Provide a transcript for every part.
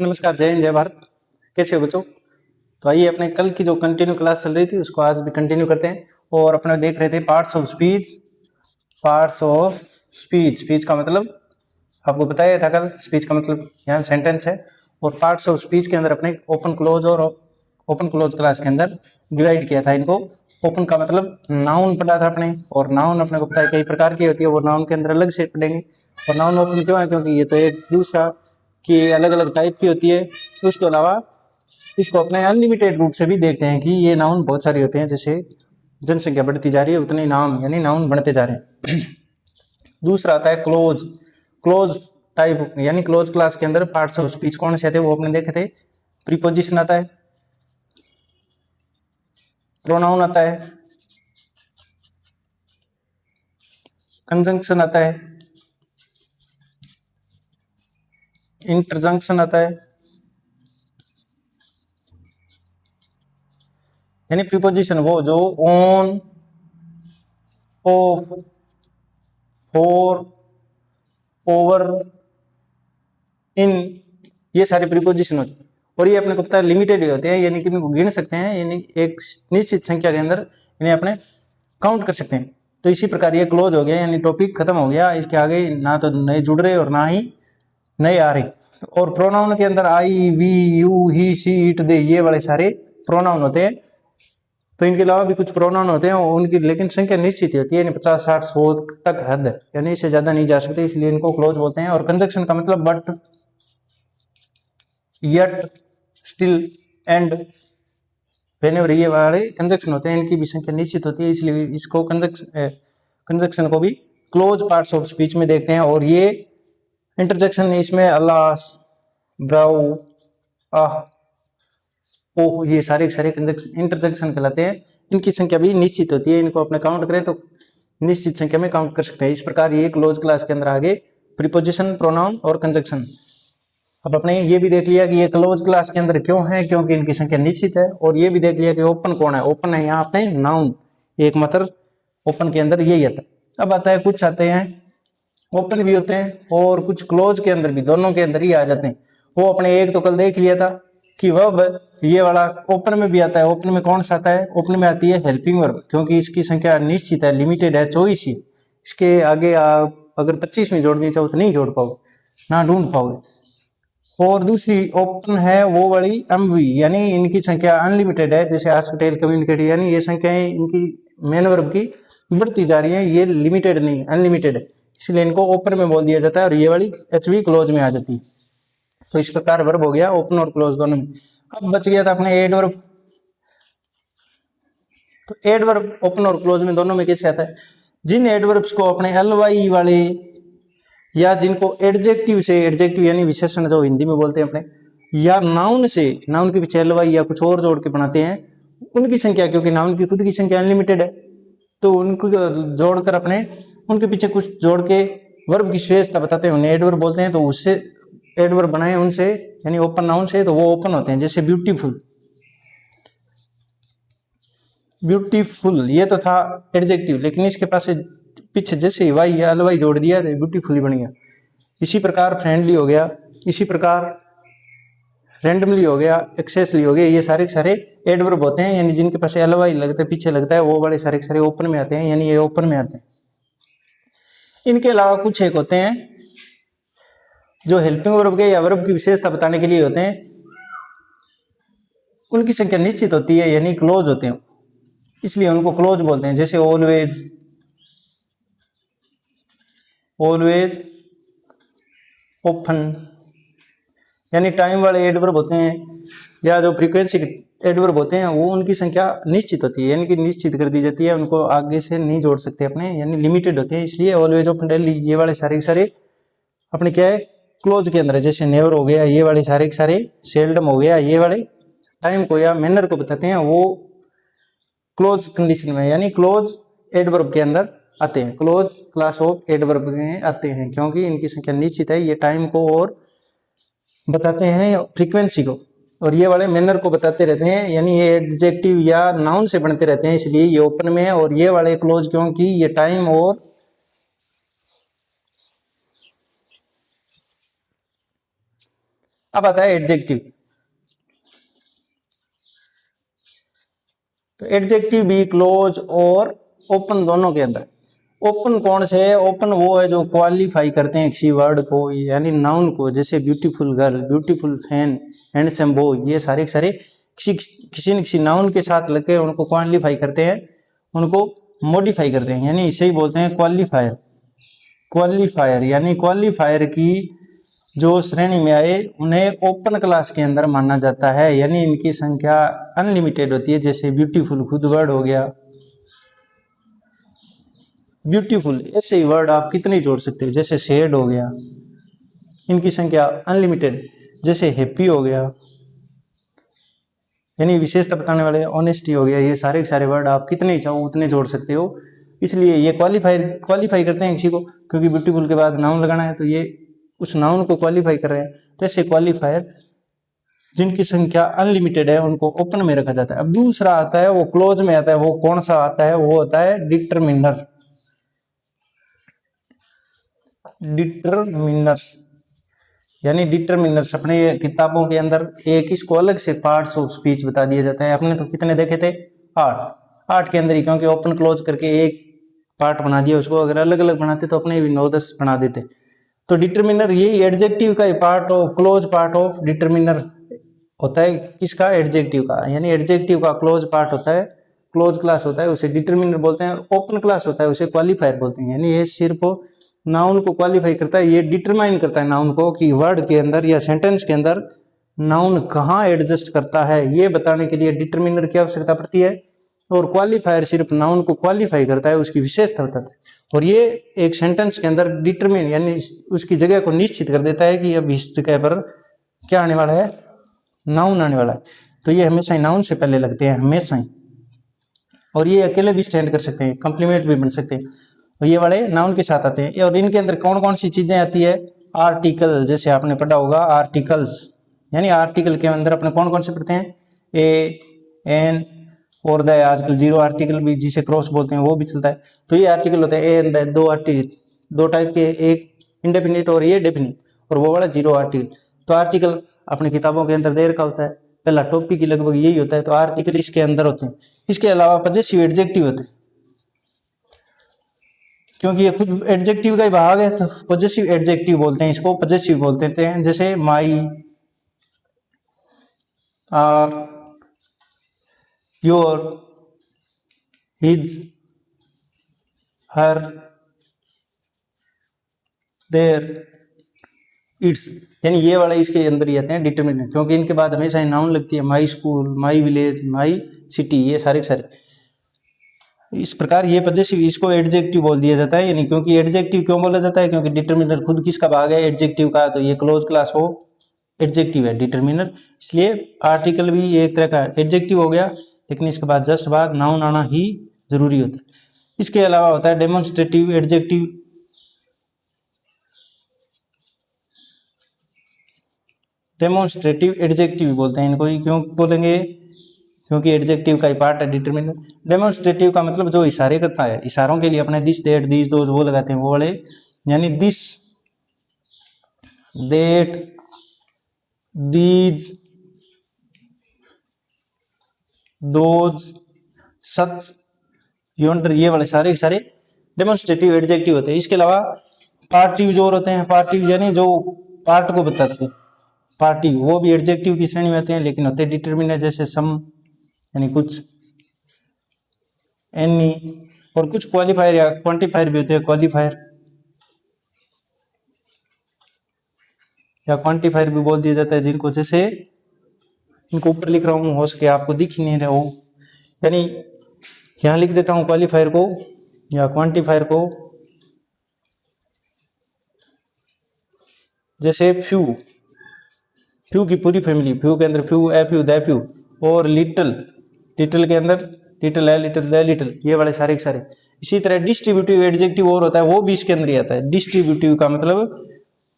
नमस्कार, जय हिंद, जय भारत। कैसे हो बच्चों? तो आइए अपने कल की जो कंटिन्यू क्लास चल रही थी उसको आज भी कंटिन्यू करते हैं। और अपने देख रहे थे parts of speech. Parts of speech, speech का मतलब आपको बताया था कल। स्पीच का मतलब यहाँ सेंटेंस है। और पार्ट्स ऑफ स्पीच के अंदर अपने ओपन क्लोज और ओपन क्लोज क्लास के अंदर डिवाइड किया था इनको। ओपन का मतलब नाउन पढ़ा था अपने, और नाउन अपने को पता है कई प्रकार की होती है, वो नाउन के अंदर अलग से पढ़ेंगे। और नाउन ओपन क्यों है? क्योंकि ये तो एक दूसरा की अलग अलग टाइप की होती है। उसके अलावा इसको अपने अनलिमिटेड रूप से भी देखते हैं कि ये नाउन बहुत सारे होते हैं। जैसे जनसंख्या बढ़ती जा रही है उतने नाउन यानी नाउन बढ़ते जा रहे हैं। दूसरा आता है क्लोज। क्लोज टाइप यानी क्लोज क्लास के अंदर पार्ट्स ऑफ स्पीच कौन से थे वो अपने देखे थे। प्रीपोजिशन आता है, प्रोनाउन आता है, कंजंक्शन आता है, इंटरजंक्शन आता है। यानी प्रीपोजिशन वो जो ऑन, ऑफ, फॉर, ओवर, इन, ये सारे प्रीपोजिशन होते हैं। और ये अपने को पता है लिमिटेड ही होते हैं, यानी कि इनको गिन सकते हैं, यानी एक निश्चित संख्या के अंदर इन्हें अपने काउंट कर सकते हैं। तो इसी प्रकार ये क्लोज हो गया, यानी टॉपिक खत्म हो गया। इसके आगे ना तो नए जुड़ रहे और ना ही नए आ रहे। और प्रोनाउन के अंदर I, we, you, he, she, it, they, ये वाले सारे प्रोनाउन होते हैं। तो इनके अलावा भी कुछ प्रोनाउन होते हैं उनकी लेकिन संख्या निश्चित होती है, यानी 50, 60, 100 तक हद है, यानी इससे ज्यादा नहीं जा सकते, इसलिए इनको क्लोज बोलते हैं। और कंजक्शन का मतलब but, yet, still, and, whenever, ये वाले कंजक्शन होते हैं, इनकी भी संख्या निश्चित होती है, इसलिए इसको कंजक्शन को भी क्लोज पार्ट्स ऑफ स्पीच में देखते हैं। और ये इंटरजेक्शन इसमें अलास, ब्राउ, आह, ओह, ये सारे सारे इंटरजेक्शन कहलाते हैं। इनकी संख्या भी निश्चित होती है, इनको अपने काउंट करें तो निश्चित संख्या में काउंट कर सकते हैं। इस प्रकार ये क्लोज क्लास के अंदर आगे प्रीपोजिशन, प्रोनाउन और कंजक्शन। अब अपने ये भी देख लिया कि ये क्लोज क्लास के अंदर क्यों है, क्योंकि इनकी संख्या निश्चित है। और ये भी देख लिया कि ओपन कौन है। ओपन है यहाँ अपने नाउन, एकमात्र ओपन के अंदर यही आता है। अब आता है कुछ आते हैं ओपन भी होते हैं और कुछ क्लोज के अंदर भी, दोनों के अंदर ही आ जाते हैं। वो अपने एक तो कल देख लिया था कि वर्ब ये वाला ओपन में भी आता है। ओपन में कौन सा आता है? ओपन में आती है हेल्पिंग वर्ब, क्योंकि इसकी संख्या निश्चित है, लिमिटेड है, 24 ही। इसके आगे आप अगर 25 में जोड़नी चाहो तो नहीं जोड़ पाओगे, ना ढूंढ पाओगे। और दूसरी ओपन है वो वाली एमवी, यानी इनकी संख्या अनलिमिटेड है, जैसे आस्कटेल, कम्युनिकेट, यानी ये संख्याएं इनकी मेन वर्ब की बढ़ती जा रही है, ये लिमिटेड नहीं अनलिमिटेड है, इसलिए इनको ओपन में बोल दिया जाता है। और ये वाली एचवी क्लोज में आ जाती है। तो इस प्रकार वर्ब हो गया ओपन और क्लोज दोनों में। अब बच गया था अपने एड वर्ब। तो एड वर्ब ओपन और क्लोज में दोनों में कैसे आता है? जिन एडवर्ब्स को अपने एलवाई वाले या जिनको एडजेक्टिव से, एडजेक्टिव यानी विशेषण जो हिंदी में बोलते हैं अपने, या नाउन से, नाउन के पीछे एलवाई या कुछ और जोड़ के बनाते हैं, उनकी संख्या, क्योंकि नाउन की खुद की संख्या अनलिमिटेड है, तो उनको जोड़कर अपने उनके पीछे कुछ जोड़ के वर्ब की विशेषता बताते हैं, उन्हें एडवर्ब बोलते हैं। तो उससे एडवर्ब बनाए उनसे, यानी ओपन नाउन से, तो वो ओपन होते हैं। जैसे ब्यूटीफुल, ब्यूटीफुल ये तो था एडजेक्टिव, लेकिन इसके पास पीछे जैसे वाई या अलवाई जोड़ दिया तो ब्यूटीफुल ही बन गया। इसी प्रकार फ्रेंडली हो गया, इसी प्रकार रैंडमली हो गया, एक्सेसली हो गया, ये सारे सारे एडवर्ब होते हैं, यानी जिनके पास एलवाई लगता है, पीछे लगता है, वो बड़े सारे सारे ओपन में आते हैं, यानी ये ओपन में आते हैं। इनके अलावा कुछ एक होते हैं जो हेल्पिंग वर्ब के या वर्ब की विशेषता बताने के लिए होते हैं, उनकी संख्या निश्चित होती है, यानी क्लोज होते हैं, इसलिए उनको क्लोज बोलते हैं। जैसे ऑलवेज, ऑलवेज, ओपन, यानी टाइम वाले एडवर्ब होते हैं, या जो फ्रीक्वेंसी एडवर्ब होते हैं वो उनकी संख्या निश्चित होती है, यानी कि निश्चित कर दी जाती है, उनको आगे से नहीं जोड़ सकते अपने, यानी लिमिटेड होते हैं, इसलिए ऑलवेज, ओपन, डेली, ये वाले सारे सारे अपने क्या है क्लोज के अंदर है। जैसे नेवर हो गया, ये वाले सारे सारे, सेल्डम हो गया, ये वाले टाइम को या मैनर को बताते हैं, वो क्लोज कंडीशन में, यानी क्लोज एडवर्ब के अंदर आते हैं, क्लोज क्लास ऑफ एडवर्ब में आते हैं, क्योंकि इनकी संख्या निश्चित है, ये टाइम को और बताते हैं, फ्रीक्वेंसी को, और ये वाले मैनर को बताते रहते हैं, यानी ये एडजेक्टिव या नाउन से बनते रहते हैं, इसलिए ये ओपन में है। और ये वाले क्लोज क्योंकि ये टाइम और अब आता है एडजेक्टिव। तो एडजेक्टिव भी क्लोज और ओपन दोनों के अंदर। ओपन कौन से है? ओपन वो है जो क्वालिफाई करते हैं किसी वर्ड को, यानी नाउन को, जैसे beautiful girl, beautiful fan, handsome boy, ये सारे के सारे किसी न किसी नाउन के साथ लग के उनको क्वालिफाई करते हैं, उनको मॉडिफाई करते हैं, यानी इसे ही बोलते हैं क्वालिफायर। क्वालिफायर यानी क्वालिफायर की जो श्रेणी में आए उन्हें ओपन क्लास के अंदर माना जाता है, यानी इनकी संख्या अनलिमिटेड होती है। जैसे ब्यूटीफुल खुद वर्ड हो गया, ब्यूटीफुल ऐसे ही वर्ड आप कितने जोड़ सकते हो, जैसे शेड हो गया, इनकी संख्या अनलिमिटेड। जैसे हैप्पी हो गया, यानी विशेषता बताने वाले, ऑनेस्टी हो गया, ये सारे के सारे वर्ड आप कितने ही चाहो उतने जोड़ सकते हो। इसलिए ये क्वालिफाई करते हैं किसी को, क्योंकि ब्यूटीफुल के बाद नाउन लगाना है तो ये उस नाउन को क्वालिफाई कर रहे हैं। तो ऐसे क्वालिफायर जिनकी संख्या अनलिमिटेड है उनको ओपन में रखा जाता है। अब दूसरा आता है वो क्लोज में आता है, वो कौन सा आता है? वो होता है डिटरमिनर। डिटरमिनर्स यानी डिटरमिनर्स अपने किताबों के अंदर एक इसको अलग से पार्ट्स ऑफ स्पीच बता दिया जाता है। अपने तो कितने देखे थे? 8 के अंदर ही, क्योंकि ओपन क्लोज करके एक पार्ट बना दिया उसको, अगर अलग अलग बनाते तो अपने भी 9-10 बना देते। तो डिटरमिनर यही एडजेक्टिव का part of close part of determiner होता है। किसका? एडजेक्टिव का। यानी एडजेक्टिव का क्लोज पार्ट होता है, क्लोज क्लास होता है, उसे डिटरमिनर बोलते हैं। ओपन क्लास होता है उसे क्वालिफायर बोलते हैं। यानी ये सिर्फ नाउन को क्वालिफाई करता है, ये डिटरमाइन करता है नाउन को कि वर्ड के अंदर या सेंटेंस के अंदर नाउन कहाँ एडजस्ट करता है, ये बताने के लिए डिटरमिनर की आवश्यकता पड़ती है। और क्वालिफायर सिर्फ नाउन को क्वालिफाई करता है, उसकी विशेषता बताता है। और ये एक सेंटेंस के अंदर डिटरमिन यानी उसकी जगह को निश्चित कर देता है कि अब इस जगह पर क्या आने वाला है? नाउन आने वाला है। तो ये हमेशा ही नाउन से पहले लगते हैं, हमेशा ही। और ये अकेले भी स्टैंड कर सकते हैं, कंप्लीमेंट भी बन सकते हैं। और ये वाले नाउन के साथ आते हैं। और इनके अंदर कौन कौन सी चीजें आती है? आर्टिकल, जैसे आपने पढ़ा होगा आर्टिकल्स, यानी आर्टिकल के अंदर अपने कौन कौन से पढ़ते हैं? ए, एन और द। आजकल 0 आर्टिकल भी जिसे क्रॉस बोलते हैं वो भी चलता है। तो ये आर्टिकल होते हैं ए एंड द, दो टाइप के, एक इंडेफिनिट और ये डेफिनिट, और वो वाला 0 आर्टिकल। तो आर्टिकल अपनी किताबों के अंदर दे रखा होता है, पहला टॉपिक ही लगभग यही होता है। तो आर्टिकल इसके अंदर होते हैं। इसके अलावा पजेसिव एडजेक्टिव होते हैं, क्योंकि ये खुद एडजेक्टिव का ही भाग है तो पजेसिव एडजेक्टिव बोलते हैं इसको, पजेसिव बोलते हैं। जैसे my, our, your, his, her, their, its, यानी ये वाला इसके अंदर ही आते हैं डिटरमिनेंट, क्योंकि इनके बाद हमेशा नाउन लगती है। My school, my village, my city, ये सारे के सारे इस प्रकार ये पजेसिव, इसको एडजेक्टिव बोल दिया जाता है। यानी क्योंकि एडजेक्टिव क्यों बोला जाता है? क्योंकि डिटरमिनर खुद किसका भाग है? एडजेक्टिव का। तो ये क्लोज क्लास हो एडजेक्टिव है डिटरमिनर, इसलिए आर्टिकल भी एक तरह का एडजेक्टिव हो गया, लेकिन इसके बाद जस्ट बाद नाउन आना ही जरूरी होता है। इसके अलावा होता है डेमोन्स्ट्रेटिव एडजेक्टिव। डेमोन्स्ट्रेटिव एडजेक्टिव बोलते हैं इनको ही। क्यों बोलेंगे? क्योंकि एडजेक्टिव का ही पार्ट है डिटरमिनर। डेमोन्स्ट्रेटिव का मतलब जो इशारे करता है, इशारों के लिए अपने दिस, दैट, दीज, दोज वो लगाते हैं, वो वाले। यानी this, that, these, those, such, yonder, ये वाले सारे के सारे डेमोन्स्ट्रेटिव एडजेक्टिव होते हैं। इसके अलावा पार्टिव और होते हैं। पार्टिव यानी जो पार्ट को बताते हैं, पार्टिव वो भी एडजेक्टिव की श्रेणी में आते हैं, लेकिन होते हैं डिटरमिनर। जैसे सम यानी कुछ, एनी, और कुछ क्वालिफायर या क्वांटिफायर भी होते हैं। क्वालिफायर या क्वांटिफायर भी बोल दिया जाता है जिनको, जैसे इनको ऊपर लिख रहा हूं, हो सके आपको दिख ही नहीं रहा हो, यानी यहां लिख देता हूं क्वालिफायर को या क्वांटिफायर को। जैसे फ्यू, फ्यू की पूरी फैमिली, फ्यू के अंदर few, a few, the few, और लिटिल, लिटिल के अंदर लिटिल है, लिटिल, द लिटिल, ये वाले सारे के सारे। इसी तरह डिस्ट्रीब्यूटिव एडजेक्टिव और होता है, वो भी इसके अंदर ही आता है। डिस्ट्रीब्यूटिव का मतलब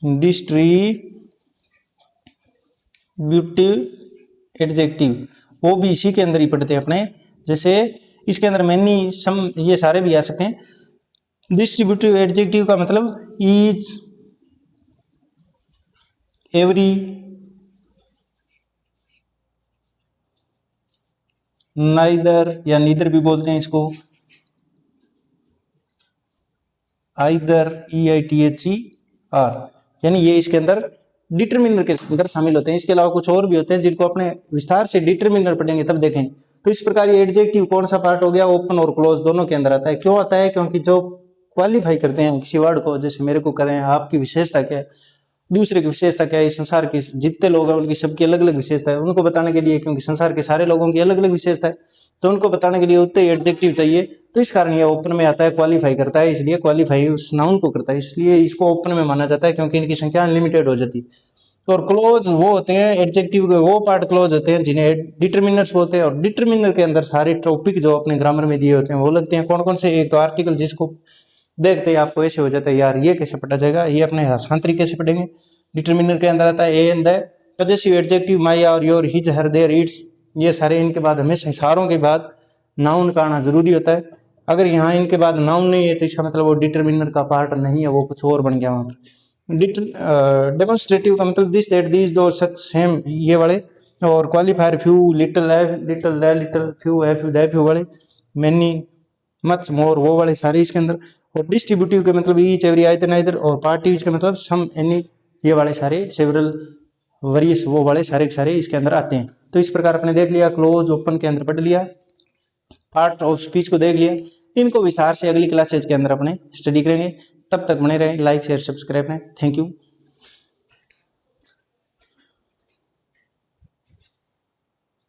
डिस्ट्रीब्यूटिव एडजेक्टिव, वो भी इसी के अंदर ही पढ़ते हैं अपने। जैसे इसके अंदर मैनी, सम, ये सारे भी आ सकते हैं। डिस्ट्रीब्यूटिव एडजेक्टिव का मतलब ईच, एवरी, नाइदर या नीदर भी बोलते हैं इसको, आइदर EITHER, यानी ये इसके अंदर डिटरमिनर के अंदर शामिल होते हैं। इसके अलावा कुछ और भी होते हैं जिनको अपने विस्तार से डिटरमिनर पढ़ेंगे तब देखेंगे। तो इस प्रकार ये एडजेक्टिव कौन सा पार्ट हो गया, ओपन और क्लोज दोनों के अंदर आता है। क्यों आता है? क्योंकि जो क्वालिफाई करते हैं किसी वर्ड को, जैसे मेरे को करें आपकी विशेषता क्या है, दूसरे की विशेषता क्या है, इस संसार के जितने लोग हैं उनकी सबकी अलग अलग विशेषता है, उनको बताने के लिए, क्योंकि संसार के सारे लोगों की अलग अलग विशेषता है, तो उनको बताने के लिए उतने ही एडजेक्टिव चाहिए। तो इस कारण ये ओपन में आता है, क्वालिफाई करता है, इसलिए क्वालिफाई उस नाउन को करता है, इसलिए इसको ओपन में माना जाता है, क्योंकि इनकी संख्या अनलिमिटेड हो जाती है। और क्लोज वो होते हैं एडजेक्टिव के वो पार्ट क्लोज होते हैं जिन्हें डिटरमिनर्स बोलते हैं। और डिटरमिनर के अंदर सारे टॉपिक जो अपने ग्रामर में दिए होते हैं वो लगते हैं। कौन कौन से? एक तो आर्टिकल, जिसको देखते ही आपको ऐसे हो जाता है यार ये कैसे पढ़ा जाएगा, ये अपने आसान तरीके से पढ़ेंगे। डिटरमिनर के अंदर आता है a and the, possessive adjective my और your, his, her, their, its, ये सारे इनके बाद हमेशा सारों के बाद नाउन का आना जरूरी होता है। अगर यहाँ इनके बाद नाउन नहीं है तो इसका मतलब वो डिटरमिनर का पार्ट नहीं है, वो कुछ और बन गया वहां पर। डेमोन्स्ट्रेटिव का मतलब दिस, दैट, दीज, दो, सच, सेम, ये वाले। और qualifier few, little, little, the, little, few, the few वाले। मैनी, मच, मोर, वो वाले सारे इसके अंदर। और डिस्ट्रीब्यूटिव के मतलब ईच, एवरी, आइदर, नाइदर। और पार्टिव के मतलब सम, एनी, ये वाले सारे, सेवरल, वरीस, वो वाले सारे के सारे इसके अंदर आते हैं। तो इस प्रकार अपने देख लिया, क्लोज, ओपन के अंदर पढ़ लिया, पार्ट ऑफ स्पीच को देख लिया। इनको विस्तार से अगली क्लासेज के अंदर अपने स्टडी करेंगे। तब तक बने रहें, लाइक शेयर सब्सक्राइब करें। Thank you.